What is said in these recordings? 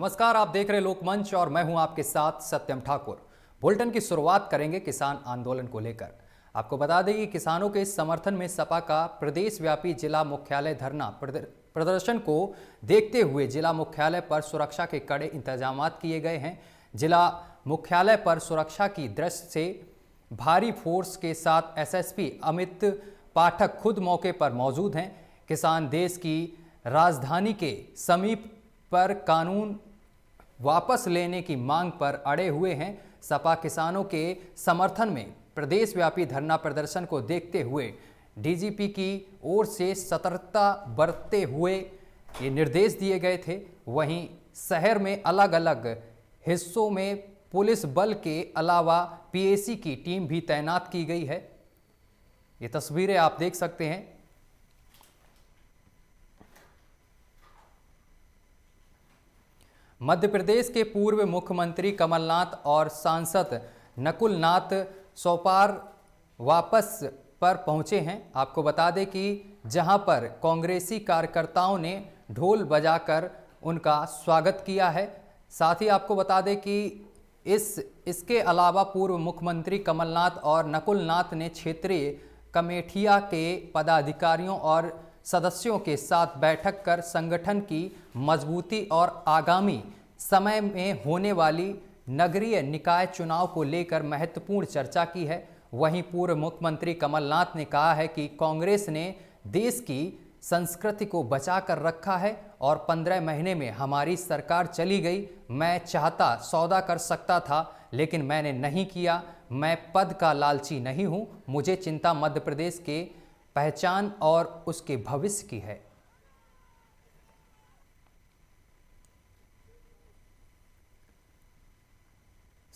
नमस्कार, आप देख रहे लोकमंच और मैं हूं आपके साथ सत्यम ठाकुर। बुलेटिन की शुरुआत करेंगे किसान आंदोलन को लेकर। आपको बता दें कि किसानों के समर्थन में सपा का प्रदेश व्यापी जिला मुख्यालय धरना प्रदर्शन को देखते हुए जिला मुख्यालय पर सुरक्षा के कड़े इंतजाम किए गए हैं। जिला मुख्यालय पर सुरक्षा की दृष्टि से भारी फोर्स के साथ एसएसपी अमित पाठक खुद मौके पर मौजूद हैं। किसान देश की राजधानी के समीप पर कानून वापस लेने की मांग पर अड़े हुए हैं। सपा किसानों के समर्थन में प्रदेश व्यापी धरना प्रदर्शन को देखते हुए डीजीपी की ओर से सतर्कता बरतते हुए ये निर्देश दिए गए थे। वहीं शहर में अलग अलग हिस्सों में पुलिस बल के अलावा पीएसी की टीम भी तैनात की गई है। ये तस्वीरें आप देख सकते हैं। मध्य प्रदेश के पूर्व मुख्यमंत्री कमलनाथ और सांसद नकुल नाथ सोपार वापस पर पहुंचे हैं। आपको बता दें कि जहां पर कांग्रेसी कार्यकर्ताओं ने ढोल बजाकर उनका स्वागत किया है। साथ ही आपको बता दें कि इसके अलावा पूर्व मुख्यमंत्री कमलनाथ और नकुल नाथ ने क्षेत्रीय कमेटिया के पदाधिकारियों और सदस्यों के साथ बैठक कर संगठन की मजबूती और आगामी समय में होने वाली नगरीय निकाय चुनाव को लेकर महत्वपूर्ण चर्चा की है। वहीं पूर्व मुख्यमंत्री कमलनाथ ने कहा है कि कांग्रेस ने देश की संस्कृति को बचा कर रखा है और 15 महीने में हमारी सरकार चली गई। मैं चाहता सौदा कर सकता था लेकिन मैंने नहीं किया। मैं पद का लालची नहीं हूं। मुझे चिंता मध्य प्रदेश के पहचान और उसके भविष्य की है।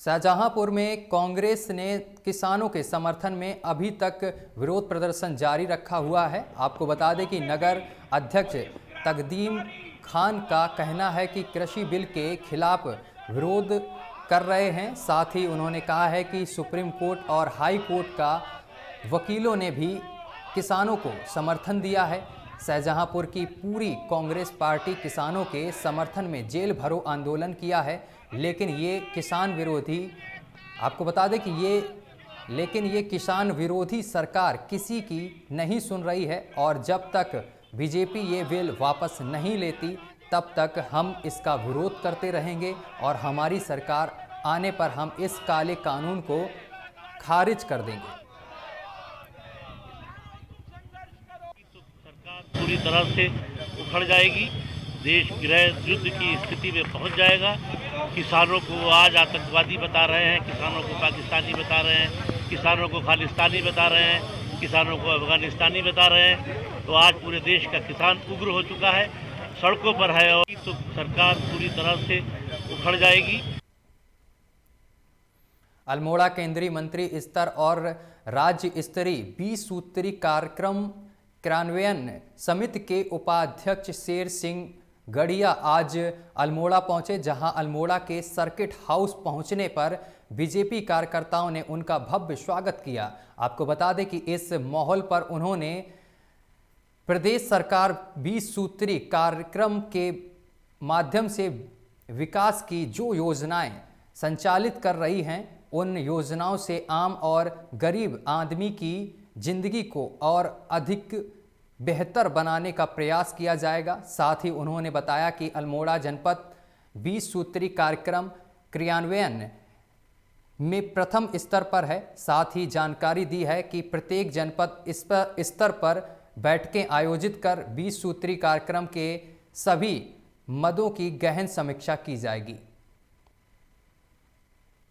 शाहजहांपुर में कांग्रेस ने किसानों के समर्थन में अभी तक विरोध प्रदर्शन जारी रखा हुआ है। आपको बता दें कि नगर अध्यक्ष तकदीम खान का कहना है कि कृषि बिल के खिलाफ विरोध कर रहे हैं। साथ ही उन्होंने कहा है कि सुप्रीम कोर्ट और हाई कोर्ट का वकीलों ने भी किसानों को समर्थन दिया है। शाहजहांपुर की पूरी कांग्रेस पार्टी किसानों के समर्थन में जेल भरो आंदोलन किया है, लेकिन ये किसान विरोधी आपको बता दें कि ये किसान विरोधी सरकार किसी की नहीं सुन रही है और जब तक बीजेपी ये बिल वापस नहीं लेती तब तक हम इसका विरोध करते रहेंगे और हमारी सरकार आने पर हम इस काले कानून को खारिज कर देंगे। पूरी तरह से उखड़ जाएगी। देश गृह युद्ध की स्थिति में पहुंच जाएगा। किसानों को आज आतंकवादी बता रहे हैं, किसानों को पाकिस्तानी बता रहे हैं, किसानों को खालिस्तानी बता रहे हैं, किसानों को अफगानिस्तानी बता रहे हैं। तो आज पूरे देश का किसान उग्र हो चुका है, सड़कों पर है और तो सरकार पूरी तरह से उखड़ जाएगी। अल्मोड़ा केंद्रीय मंत्री स्तर और राज्य स्तरीय 20 सूत्री कार्यक्रम क्रियान्वयन समिति के उपाध्यक्ष शेर सिंह गढ़िया आज अल्मोड़ा पहुंचे, जहां अल्मोड़ा के सर्किट हाउस पहुंचने पर बीजेपी कार्यकर्ताओं ने उनका भव्य स्वागत किया। आपको बता दें कि इस माहौल पर उन्होंने प्रदेश सरकार 20 सूत्री कार्यक्रम के माध्यम से विकास की जो योजनाएं संचालित कर रही हैं उन योजनाओं से आम और गरीब आदमी की जिंदगी को और अधिक बेहतर बनाने का प्रयास किया जाएगा। साथ ही उन्होंने बताया कि अल्मोड़ा जनपद 20 सूत्री कार्यक्रम क्रियान्वयन में प्रथम स्तर पर है। साथ ही जानकारी दी है कि प्रत्येक जनपद इस स्तर पर बैठकें आयोजित कर 20 सूत्री कार्यक्रम के सभी मदों की गहन समीक्षा की जाएगी।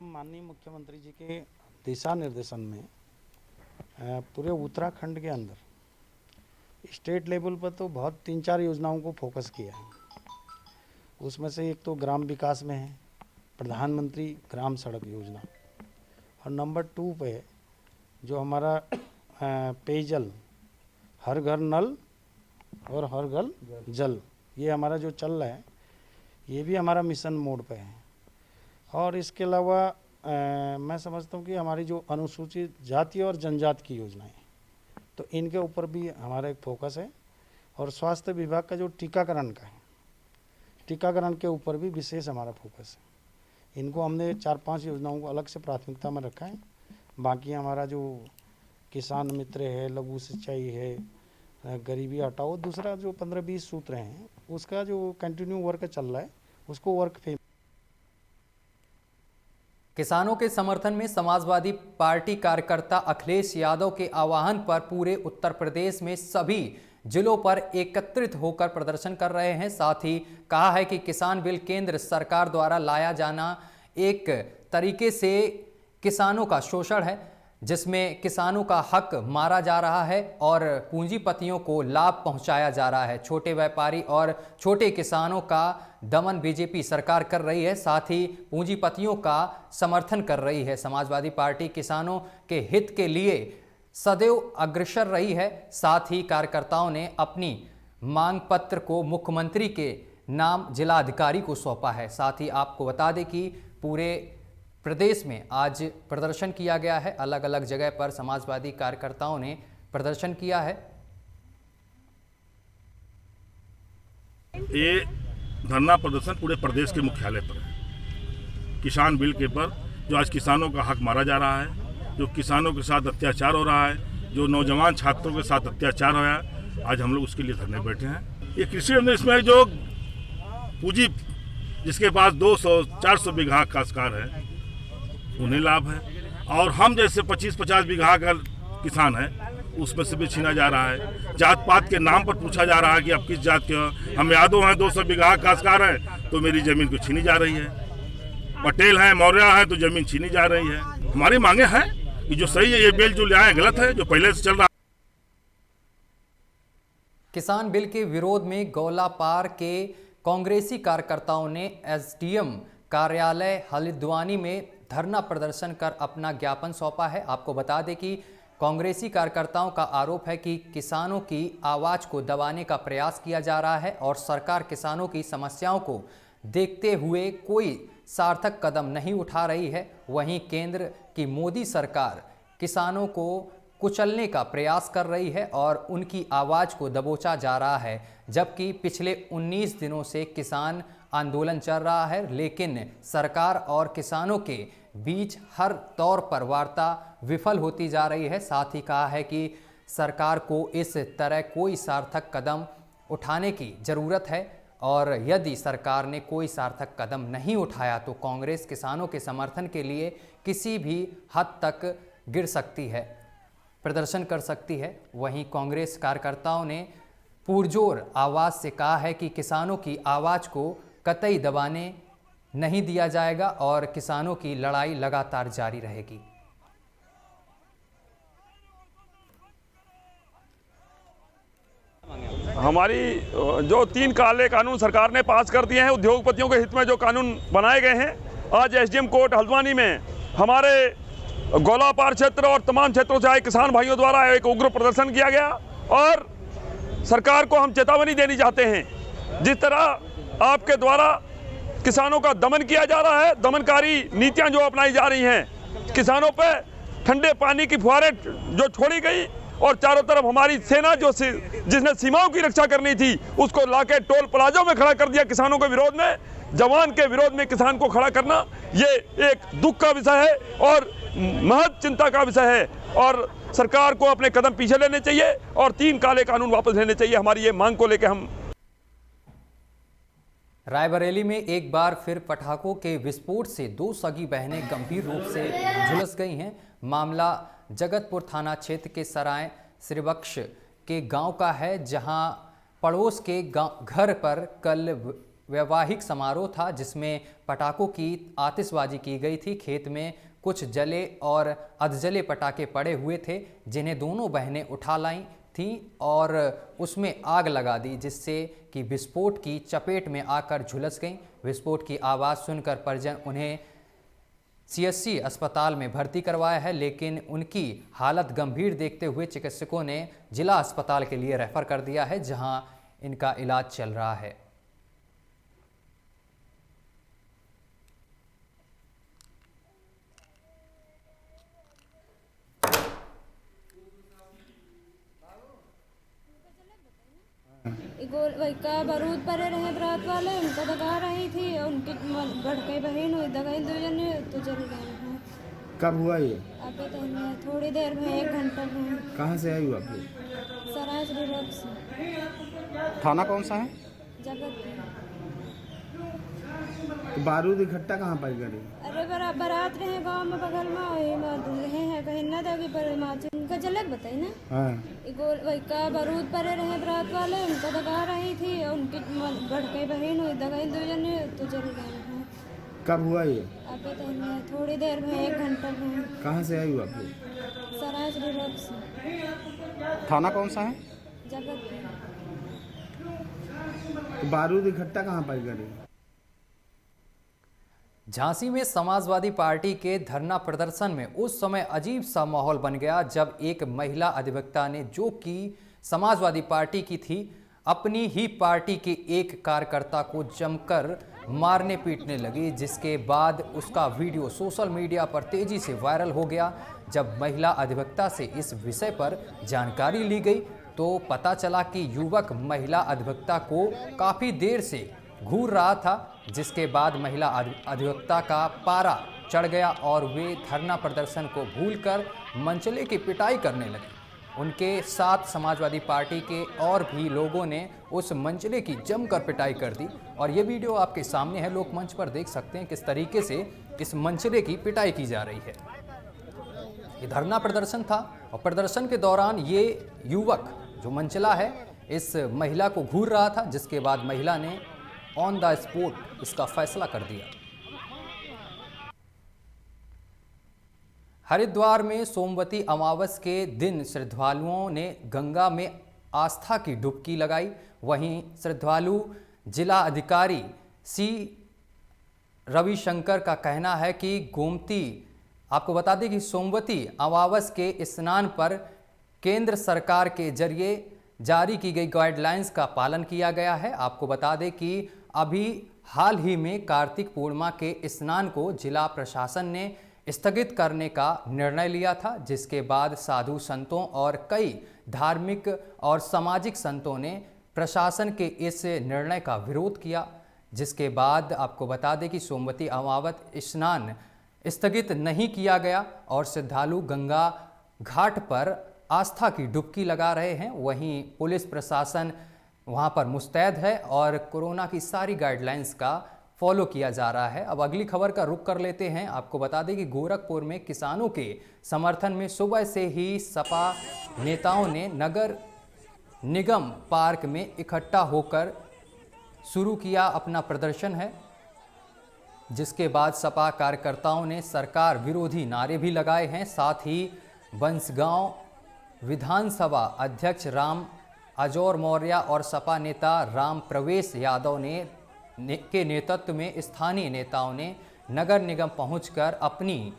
माननीय मुख्यमंत्री जी के दिशा निर्देशन में पूरे उत्तराखंड के अंदर स्टेट लेवल पर तो बहुत 3-4 योजनाओं को फोकस किया है। उसमें से एक तो ग्राम विकास में है प्रधानमंत्री ग्राम सड़क योजना, और नंबर 2 पे जो हमारा पेयजल हर घर नल और हर घर जल, ये हमारा जो चल रहा है ये भी हमारा मिशन मोड पे है। और इसके अलावा मैं समझता हूँ कि हमारी जो अनुसूचित जाति और जनजाति की योजनाएं, तो इनके ऊपर भी हमारा एक फोकस है। और स्वास्थ्य विभाग का जो टीकाकरण का है, टीकाकरण के ऊपर भी विशेष हमारा फोकस है। इनको हमने 4-5 योजनाओं को अलग से प्राथमिकता में रखा है। बाकी हमारा जो किसान मित्र है, लघु सिंचाई है, गरीबी हटाओ, दूसरा जो 15-20 सूत्र हैं उसका जो कंटिन्यू वर्क चल रहा है उसको वर्क पे। किसानों के समर्थन में समाजवादी पार्टी कार्यकर्ता अखिलेश यादव के आह्वान पर पूरे उत्तर प्रदेश में सभी जिलों पर एकत्रित होकर प्रदर्शन कर रहे हैं। साथ ही कहा है कि किसान बिल केंद्र सरकार द्वारा लाया जाना एक तरीके से किसानों का शोषण है, जिसमें किसानों का हक मारा जा रहा है और पूंजीपतियों को लाभ पहुंचाया जा रहा है। छोटे व्यापारी और छोटे किसानों का दमन बीजेपी सरकार कर रही है, साथ ही पूंजीपतियों का समर्थन कर रही है। समाजवादी पार्टी किसानों के हित के लिए सदैव अग्रसर रही है। साथ ही कार्यकर्ताओं ने अपनी मांग पत्र को मुख्यमंत्री के नाम जिलाधिकारी को सौंपा है। साथ ही आपको बता दें कि पूरे प्रदेश में आज प्रदर्शन किया गया है। अलग अलग जगह पर समाजवादी कार्यकर्ताओं ने प्रदर्शन किया है। ये धरना प्रदर्शन पूरे प्रदेश के मुख्यालय पर है। किसान बिल के पर जो आज किसानों का हक मारा जा रहा है, जो किसानों के साथ अत्याचार हो रहा है, जो नौजवान छात्रों के साथ अत्याचार हो रहा है, आज हम लोग उसके लिए धरने बैठे हैं। ये कृषि इसमें जो पूंजी जिसके पास 200-400 बीघा काश्तकार है उन्हें लाभ है, और हम जैसे 25-50 बीघा का किसान है उसमें से भी छीना जा रहा है। जात पात के नाम पर पूछा जा रहा है कि आप किस जात के हो। हम यादव हैं, 200 बीघा काश्तकार हैं तो मेरी जमीन को छीनी जा रही है। पटेल हैं, मौर्य हैं तो जमीन छीनी जा रही है। हमारी मांगे हैं कि जो सही है, ये बिल जो लाए गलत है, जो पहले से चल रहा। किसान बिल के विरोध में गौलापार के कांग्रेसी कार्यकर्ताओं ने एसडीएम कार्यालय हल्द्वानी में धरना प्रदर्शन कर अपना ज्ञापन सौंपा है। आपको बता दें कि कांग्रेसी कार्यकर्ताओं का आरोप है कि किसानों की आवाज़ को दबाने का प्रयास किया जा रहा है और सरकार किसानों की समस्याओं को देखते हुए कोई सार्थक कदम नहीं उठा रही है। वहीं केंद्र की मोदी सरकार किसानों को कुचलने का प्रयास कर रही है और उनकी आवाज़ को दबोचा जा रहा है। जबकि पिछले 19 दिनों से किसान आंदोलन चल रहा है, लेकिन सरकार और किसानों के बीच हर तौर पर वार्ता विफल होती जा रही है। साथ ही कहा है कि सरकार को इस तरह कोई सार्थक कदम उठाने की ज़रूरत है और यदि सरकार ने कोई सार्थक कदम नहीं उठाया तो कांग्रेस किसानों के समर्थन के लिए किसी भी हद तक गिर सकती है, प्रदर्शन कर सकती है। वहीं कांग्रेस कार्यकर्ताओं ने पुरजोर आवाज़ से कहा है कि किसानों की आवाज़ को कतई दबाने नहीं दिया जाएगा और किसानों की लड़ाई लगातार जारी रहेगी। हमारी जो 3 काले कानून सरकार ने पास कर दिए हैं, उद्योगपतियों के हित में जो कानून बनाए गए हैं, आज एसडीएम कोर्ट हल्द्वानी में हमारे गौलापार क्षेत्र और तमाम क्षेत्रों से आए किसान भाइयों द्वारा एक उग्र प्रदर्शन किया गया और सरकार को हम चेतावनी देनी चाहते हैं। जिस तरह आपके द्वारा किसानों का दमन किया जा रहा है, दमनकारी नीतियां जो अपनाई जा रही हैं, किसानों पे ठंडे पानी की फुहारें जो छोड़ी गई और चारों तरफ हमारी सेना जो जिसने सीमाओं की रक्षा करनी थी उसको लाके टोल प्लाजों में खड़ा कर दिया किसानों के विरोध में। जवान के विरोध में किसान को खड़ा करना ये एक दुख का विषय है और महज चिंता का विषय है और सरकार को अपने कदम पीछे लेने चाहिए और 3 काले कानून वापस लेने चाहिए। हमारी ये मांग को लेकर हम रायबरेली में एक बार फिर पटाखों के विस्फोट से 2 सगी बहनें गंभीर रूप से झुलस गई हैं। मामला जगतपुर थाना क्षेत्र के सराय श्रीबक्ष के गांव का है, जहां पड़ोस के घर पर कल वैवाहिक समारोह था जिसमें पटाखों की आतिशबाजी की गई थी। खेत में कुछ जले और अधजले पटाखे पड़े हुए थे जिन्हें दोनों बहनें उठा लाई थी और उसमें आग लगा दी, जिससे कि विस्फोट की चपेट में आकर झुलस गईं। विस्फोट की आवाज़ सुनकर परिजन उन्हें सीएससी अस्पताल में भर्ती करवाया है, लेकिन उनकी हालत गंभीर देखते हुए चिकित्सकों ने जिला अस्पताल के लिए रेफर कर दिया है, जहां इनका इलाज चल रहा है। एक वही का बारूद परे रहे बरात वाले, उनका दगा रही थी और उनकी बड़की बहन हुई दगाई दो जने तो चल गए हैं। कब हुआ ये? अब तो थोड़ी देर में 1 घंटा में। कहाँ से आई हो आप लोग? सरायश्री रोड से। थाना कौन सा है? जगत। तो बारूद इकट्ठा कहाँ पाई गई? अरे बारात रहे गांव में बगल में वही रहे हैं कहीं ना था कि पर उनका झलक बताई ना। हाँ। वही का बारूद परे रहे बरात वाले, उनका दगा रही थी और उनकी बड़की बहन हुई दगाई दो जने तो चल गए हैं। कब हुआ ये? अब तो थोड़ी देर में 1 घंटा में। कहाँ से आई हो आप लोग? सरायश्री रोड से। थाना कौन सा है? जगत। तो बारूद इकट्ठा कहाँ पाई गई? झांसी में समाजवादी पार्टी के धरना प्रदर्शन में उस समय अजीब सा माहौल बन गया जब एक महिला अधिवक्ता ने, जो कि समाजवादी पार्टी की थी, अपनी ही पार्टी के एक कार्यकर्ता को जमकर मारने पीटने लगी, जिसके बाद उसका वीडियो सोशल मीडिया पर तेजी से वायरल हो गया। जब महिला अधिवक्ता से इस विषय पर जानकारी ली गई तो पता चला कि युवक महिला अधिवक्ता को काफ़ी देर से घूर रहा था, जिसके बाद महिला अधिवक्ता का पारा चढ़ गया और वे धरना प्रदर्शन को भूलकर मंचले की पिटाई करने लगे। उनके साथ समाजवादी पार्टी के और भी लोगों ने उस मंचले की जमकर पिटाई कर दी और ये वीडियो आपके सामने है, लोकमंच पर देख सकते हैं किस तरीके से इस मंचले की पिटाई की जा रही है। ये धरना प्रदर्शन था और प्रदर्शन के दौरान ये युवक जो मंचला है इस महिला को घूर रहा था, जिसके बाद महिला ने ऑन द स्पॉट इसका फैसला कर दिया। हरिद्वार में सोमवती अमावस के दिन श्रद्धालुओं ने गंगा में आस्था की डुबकी लगाई। वहीं श्रद्धालु जिला अधिकारी सी रविशंकर का कहना है कि गोमती, आपको बता दें कि सोमवती अमावस के स्नान पर केंद्र सरकार के जरिए जारी की गई गाइडलाइंस का पालन किया गया है। आपको बता दें कि अभी हाल ही में कार्तिक पूर्णिमा के स्नान को जिला प्रशासन ने स्थगित करने का निर्णय लिया था, जिसके बाद साधु संतों और कई धार्मिक और सामाजिक संतों ने प्रशासन के इस निर्णय का विरोध किया, जिसके बाद आपको बता दें कि सोमवती अमावस स्नान स्थगित नहीं किया गया और श्रद्धालु गंगा घाट पर आस्था की डुबकी लगा रहे हैं। वहीं पुलिस प्रशासन वहां पर मुस्तैद है और कोरोना की सारी गाइडलाइंस का फॉलो किया जा रहा है। अब अगली खबर का रुख कर लेते हैं। आपको बता दें कि गोरखपुर में किसानों के समर्थन में सुबह से ही सपा नेताओं ने नगर निगम पार्क में इकट्ठा होकर शुरू किया अपना प्रदर्शन है, जिसके बाद सपा कार्यकर्ताओं ने सरकार विरोधी नारे भी लगाए हैं। साथ ही बंसगांव विधानसभा अध्यक्ष राम अजोर मौर्य और सपा नेता राम प्रवेश यादव के नेतृत्व में स्थानीय नेताओं ने नगर निगम पहुंचकर अपनी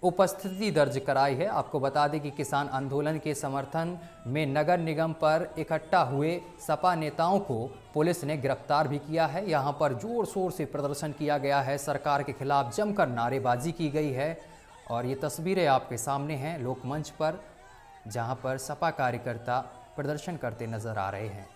उपस्थिति दर्ज कराई है। आपको बता दें कि किसान आंदोलन के समर्थन में नगर निगम पर इकट्ठा हुए सपा नेताओं को पुलिस ने गिरफ्तार भी किया है। यहां पर जोर शोर से प्रदर्शन किया गया है, सरकार के खिलाफ जमकर नारेबाजी की गई है और ये तस्वीरें आपके सामने हैं लोकमंच पर, जहां पर सपा कार्यकर्ता प्रदर्शन करते नजर आ रहे हैं।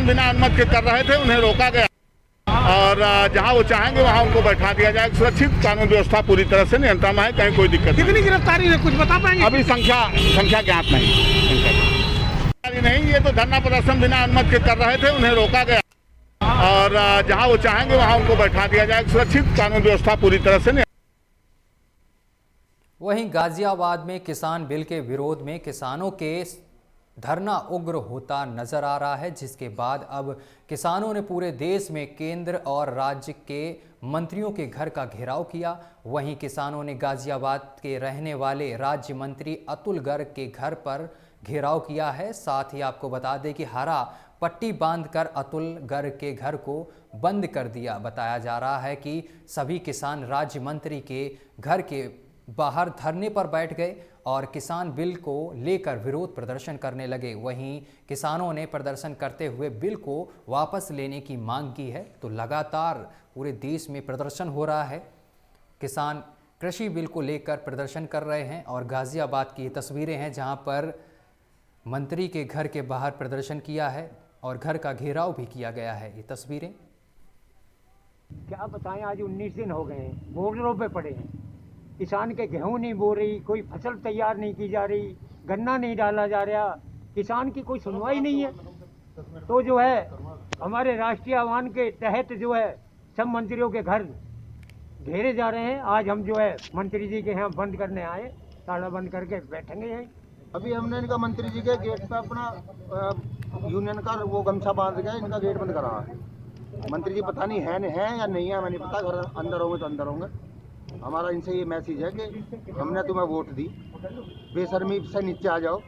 बिना अनुमति के कर रहे थे, उन्हें रोका गया और जहां वो चाहेंगे वहां उनको बैठा दिया जाए। सुरक्षित कानून व्यवस्था पूरी तरह से नियंत्रण में है, कहीं कोई दिक्कत नहीं। कितनी गिरफ्तारी है कुछ बता पाएंगे? अभी संख्या ज्ञात नहीं। ये तो धरना प्रदर्शन बिना अनुमति के कर रहे थे, उन्हें रोका गया और जहां वो चाहेंगे वहां उनको बैठा दिया जाए। सुरक्षित कानून व्यवस्था पूरी तरह से। वहीं गाजियाबाद में किसान बिल के विरोध में किसानों के धरना उग्र होता नजर आ रहा है, जिसके बाद अब किसानों ने पूरे देश में केंद्र और राज्य के मंत्रियों के घर का घेराव किया। वहीं किसानों ने गाजियाबाद के रहने वाले राज्य मंत्री अतुल गर्ग के घर पर घेराव किया है। साथ ही आपको बता दें कि हरा पट्टी बांधकर अतुल गर्ग के घर को बंद कर दिया। बताया जा रहा है कि सभी किसान राज्य मंत्री के घर के बाहर धरने पर बैठ गए और किसान बिल को लेकर विरोध प्रदर्शन करने लगे। वहीं किसानों ने प्रदर्शन करते हुए बिल को वापस लेने की मांग की है। तो लगातार पूरे देश में प्रदर्शन हो रहा है। किसान कृषि बिल को लेकर प्रदर्शन कर रहे हैं और गाजियाबाद की ये तस्वीरें हैं जहां पर मंत्री के घर के बाहर प्रदर्शन किया है और घर का घेराव भी किया गया है। ये तस्वीरें क्या बताएं, आज 19 दिन हो गए हैं, बॉर्डरों पे पड़े हैं। किसान के गेहूं नहीं बो रही, कोई फसल तैयार नहीं की जा रही, गन्ना नहीं डाला जा रहा, किसान की कोई सुनवाई नहीं है। तो जो है हमारे राष्ट्रीय आह्वान के तहत जो है सब मंत्रियों के घर घेरे जा रहे हैं। आज हम जो है मंत्री जी के यहाँ बंद करने आए, ताला बंद करके बैठेंगे यहीं। अभी हमने इनका मंत्री जी के गेट पे अपना यूनियन का वो गमछा बांध के इनका गेट बंद करा है। मंत्री जी पता नहीं है या नहीं है, मैं नहीं पता, घर अंदर होंगे तो अंदर होंगे। हमारा इनसे ये मैसेज है कि हमने तुम्हें वोट दी, बेशर्मी से नीचे आ जाओ।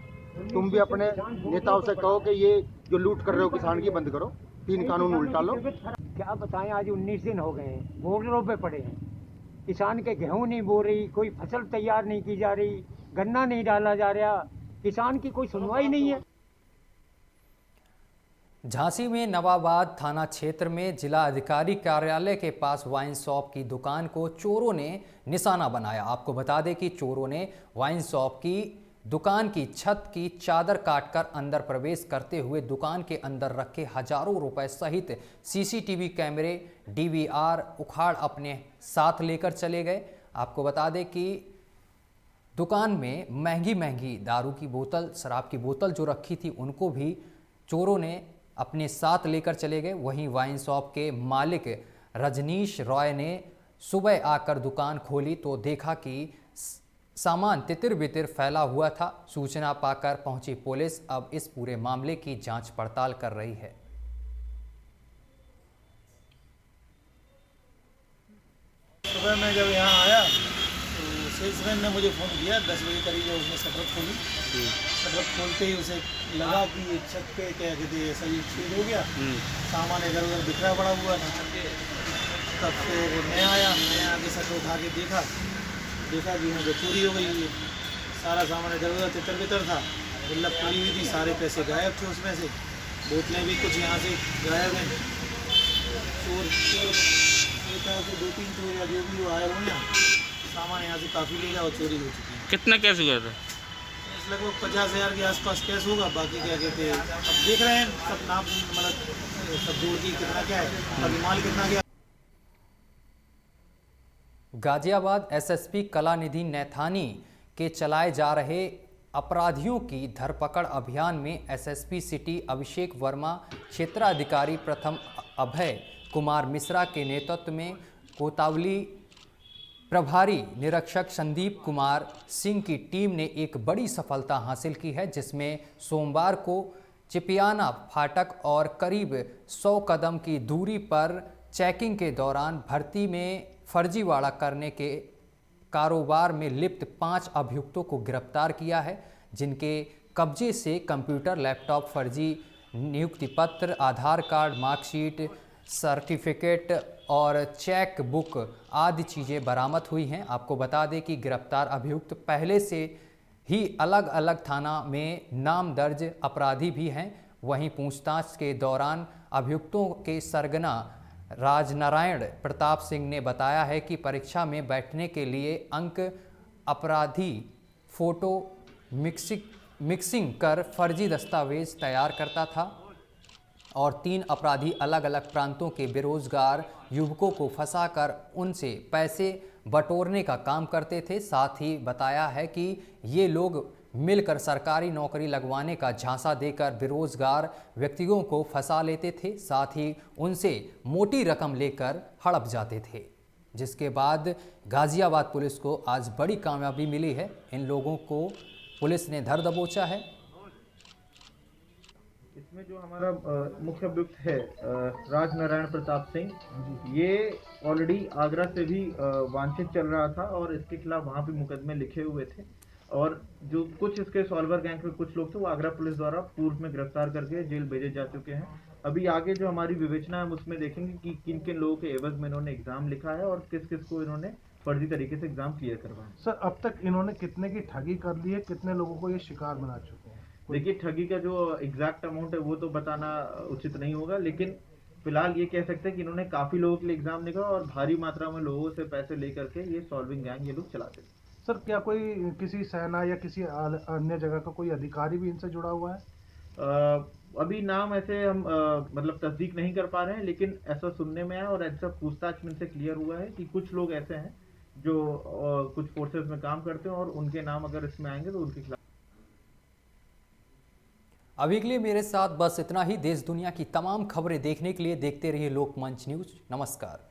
तुम भी अपने नेताओं से कहो कि ये जो लूट कर रहे हो किसान की बंद करो, 3 कानून उल्टा लो। क्या बताएं, आज 19 दिन हो गए हैं, बॉर्डरों पे पड़े हैं। किसान के गेहूं नहीं बो रही, कोई फसल तैयार नहीं की जा रही, गन्ना नहीं डाला जा रहा, किसान की कोई सुनवाई नहीं है। झांसी में नवाबाद थाना क्षेत्र में जिला अधिकारी कार्यालय के पास वाइन शॉप की दुकान को चोरों ने निशाना बनाया। आपको बता दें कि चोरों ने वाइन शॉप की दुकान की छत की चादर काटकर अंदर प्रवेश करते हुए दुकान के अंदर रखे हजारों रुपए सहित सीसीटीवी कैमरे, डीवीआर उखाड़ अपने साथ लेकर चले गए। आपको बता दें कि दुकान में महंगी महंगी दारू की बोतल, शराब की बोतल जो रखी थी उनको भी चोरों ने अपने साथ लेकर चले गए। वहीं वाइन शॉप के मालिक रजनीश रॉय ने सुबह आकर दुकान खोली तो देखा कि सामान तितिर बितिर फैला हुआ था। सूचना पाकर पहुंची पुलिस अब इस पूरे मामले की जांच पड़ताल कर रही है। सुबह मैं जब यहाँ आया तो सेल्समैन ने मुझे फ़ोन किया 10 बजे करीब, उसने शटर खोली। शटर खोलते ही उसे लगा कि ये छत पे क्या कहते हैं ऐसा ये छेद हो गया, सामान इधर उधर बिखरा पड़ा हुआ था। तब फिर मैं आया, मैंने आके शटर उठा के देखा कि यहाँ पे चोरी हो गई है। सारा सामान इधर उधर तितर बितर था, गुल्लक पड़ी हुई थी, सारे पैसे गायब थे उसमें से, बोतलें भी कुछ यहाँ से गायब हैं। चोर 2-3 चोर या जो भी आए हुए हैं, सामान यहाँ से काफ़ी ले गया और चोरी हो चुकी है। कितना कैश हुआ था? लगभग 50,000 के आसपास कैश होगा। बाकी क्या कहते हैं अब देख रहे हैं, सब नाप मतलब सब जोड़ की कितना क्या है, अभी माल कितना क्या। गाजियाबाद एसएसपी कलानिधि नैथानी के चलाए जा रहे अपराधियों की धरपकड़ अभियान में एसएसपी सिटी अभिषेक वर्मा, क्षेत्राधिकारी प्रथम अभय कुमार मिश्रा के नेतृत्व में कोतावली प्रभारी निरीक्षक संदीप कुमार सिंह की टीम ने एक बड़ी सफलता हासिल की है, जिसमें सोमवार को चिपियाना फाटक और करीब 100 कदम की दूरी पर चेकिंग के दौरान भर्ती में फर्जीवाड़ा करने के कारोबार में लिप्त 5 अभियुक्तों को गिरफ्तार किया है, जिनके कब्जे से कंप्यूटर, लैपटॉप, फर्जी नियुक्ति पत्र, आधार कार्ड, मार्कशीट, सर्टिफिकेट और चेक बुक आदि चीज़ें बरामद हुई हैं। आपको बता दें कि गिरफ्तार अभियुक्त पहले से ही अलग अलग थाना में नाम दर्ज अपराधी भी हैं। वहीं पूछताछ के दौरान अभियुक्तों के सरगना राजनारायण प्रताप सिंह ने बताया है कि परीक्षा में बैठने के लिए अंक अपराधी फोटो मिक्सिंग कर फर्जी दस्तावेज तैयार करता था और 3 अपराधी अलग अलग प्रांतों के बेरोजगार युवकों को फंसाकर उनसे पैसे बटोरने का काम करते थे। साथ ही बताया है कि ये लोग मिलकर सरकारी नौकरी लगवाने का झांसा देकर बेरोजगार व्यक्तियों को फंसा लेते थे, साथ ही उनसे मोटी रकम लेकर हड़प जाते थे, जिसके बाद गाजियाबाद पुलिस को आज बड़ी कामयाबी मिली है। इन लोगों को पुलिस ने धर दबोचा है। इसमें जो हमारा मुख्य अभियुक्त है राजनारायण प्रताप सिंह, ये ऑलरेडी आगरा से भी वांछित चल रहा था और इसके खिलाफ वहाँ पे मुकदमे लिखे हुए थे और जो कुछ इसके सॉल्वर गैंग के कुछ लोग थे वो आगरा पुलिस द्वारा पूर्व में गिरफ्तार करके जेल भेजे जा चुके हैं। अभी आगे जो हमारी विवेचना है हम उसमें देखेंगे कि किन किन लोगों के एवज में इन्होंने एग्जाम लिखा है और किस किस को इन्होंने फर्जी तरीके से एग्जाम क्लियर करवाएं। सर अब तक इन्होंने कितने की ठगी कर ली है, कितने लोगों को ये शिकार बना चुके हैं? देखिए ठगी का जो एग्जैक्ट अमाउंट है वो तो बताना उचित नहीं होगा, लेकिन फिलहाल ये कह सकते हैं कि इन्होंने काफी लोगों के लिए एग्जाम निकाला और भारी मात्रा में लोगों से पैसे लेकर के ये सॉल्विंग गैंग ये लोग चलाते हैं। सर क्या कोई किसी सेना या किसी अन्य जगह का कोई अधिकारी भी इनसे जुड़ा हुआ है? अभी नाम ऐसे हम मतलब तस्दीक नहीं कर पा रहे हैं, लेकिन ऐसा सुनने में आया और ऐसा पूछताछ में से क्लियर हुआ है कि कुछ लोग ऐसे हैं जो कुछ फोर्सेस में काम करते हैं और उनके नाम अगर इसमें आएंगे तो उनके खिलाफ। अभी के लिए मेरे साथ बस इतना ही। देश दुनिया की तमाम खबरें देखने के लिए देखते रहिए लोकमंच न्यूज। नमस्कार।